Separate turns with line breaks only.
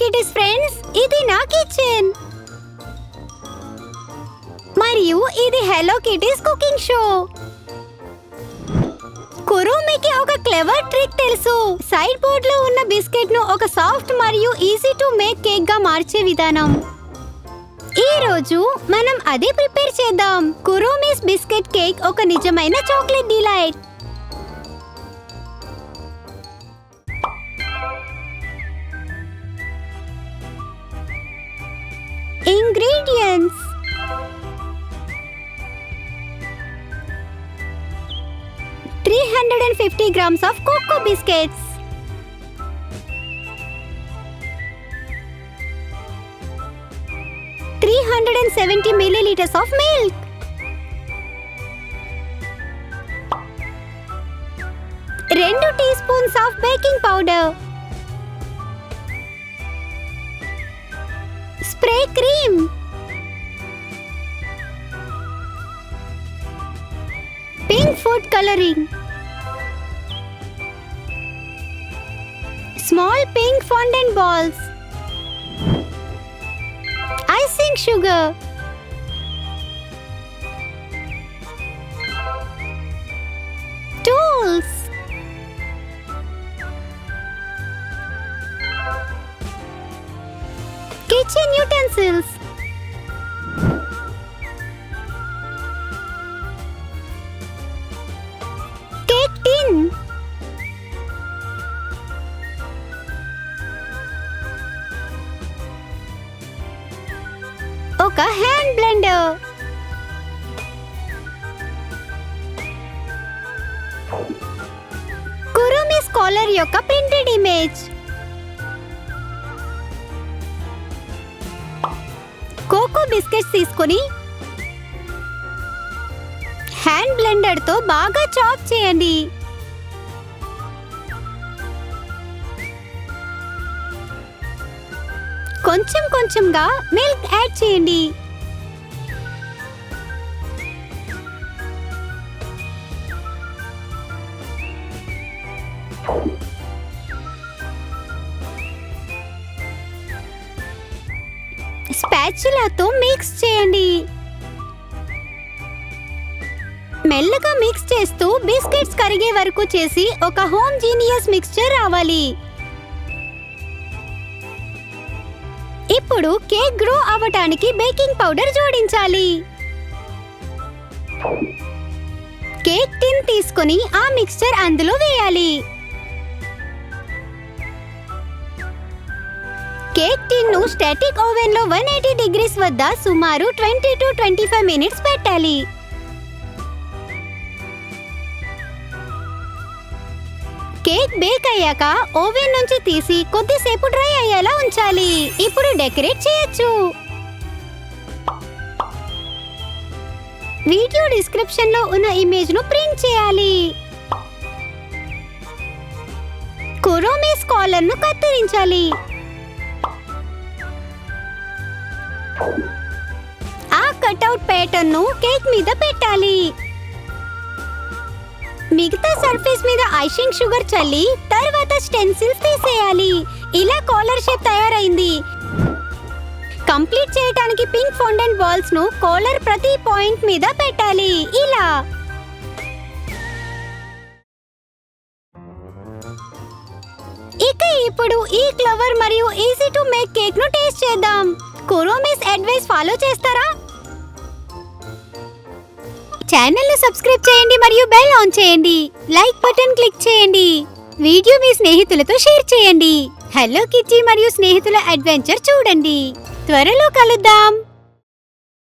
Kitties friends, ఇది నా kitchen మరియు ఇది హలో కిటీస్ కుకింగ్ షో. కురుమికి ఒక క్లెవర్ ట్రిక్ తెలుసు. సైడ్ బోర్డ్ లో ఉన్న బిస్కెట్ ను ఒక సాఫ్ట్ మరియు ఈజీ టు మేక్ కేక్ గా మార్చే విధానం. ఈ రోజు మనం అదే ప్రిపేర్ చేద్దాం. కురుమిస్ బిస్కెట్ కేక్ ఒక నిజమైన chocolate delight. Ingredients: 350 grams of cocoa biscuits, 370 milliliters of milk, 2 teaspoons of baking powder, spray cream, pink food coloring, small pink fondant balls, icing sugar, tools, kitchen utensils, cake tin, ఒక hand blender, కురుమిస్ caller యొక్క printed image, cocoa biscuits తీసుకొని hand blender తో బాగా chop చేయండి. కొంచెం కొంచెంగా milk add చేయండి. స్పాచులాతో mix చేయండి. మెల్లగా మిక్స్ చేస్తూ బిస్కెట్స్ కరిగే వరకు చేసి ఒక హోమోజీనియస్ మిక్స్చర్ రావాలి. ఇప్పుడు కేక్ గ్రో అవ్వడానికి బేకింగ్ పౌడర్ జోడించాలి. కేక్ టిన్ తీసుకొని ఆ మిక్స్చర్ అందులో వేయాలి. కేక్ టిన్ ను స్టాటిక్ ఓవెన్ లో 180 డిగ్రీస్ వద్ద సుమారు 20 to 25 మినిట్స్ పెట్టాలి. కేక్ బేక్ అయ్యాక ఓవెన్ నుంచి తీసి కొద్దిసేపు డ్రై అయ్యేలా ఉంచాలి. ఇప్పుడు డెకరేట్ చేయొచ్చు. వీడియో డిస్క్రిప్షన్ లో ఉన్న ఇమేజ్ ను ప్రింట్ చేయాలి. కురుమిస్ కాలర్ ను కత్తిరించాలి. ఆ కట్అవుట్ ప్యాటర్న్ ను కేక్ మీద పెట్టాలి. మిగతా సర్ఫేస్ మీద ఐషింగ్ షుగర్ చల్లి తర్వాత స్టెన్సిల్స్ తీసేయాలి. ఇలా కాలర్ షేప్ తయారైంది. కంప్లీట్ చేయడానికి పింక్ ఫాండెంట్ బాల్స్ ను కాలర్ ప్రతి పాయింట్ మీద పెట్టాలి. ఇలా ఇక ఇప్పుడు ఈ క్లవర్ మరియు ఈజీ టు మేక్ కేక్ ను టేస్ట్ చేద్దాం. కురుమిస్ అడ్వైస్ ఫాలో చేస్తారా? ఛానల్ ను సబ్స్క్రైబ్ చేయండి మరియు బెల్ ఆన్ చేయండి. లైక్ బటన్ క్లిక్ చేయండి. వీడియో మీ స్నేహితులతో షేర్ చేయండి. హలో కిటీ మరియు స్నేహితుల అడ్వెంచర్ చూడండి. త్వరలో కలుద్దాం.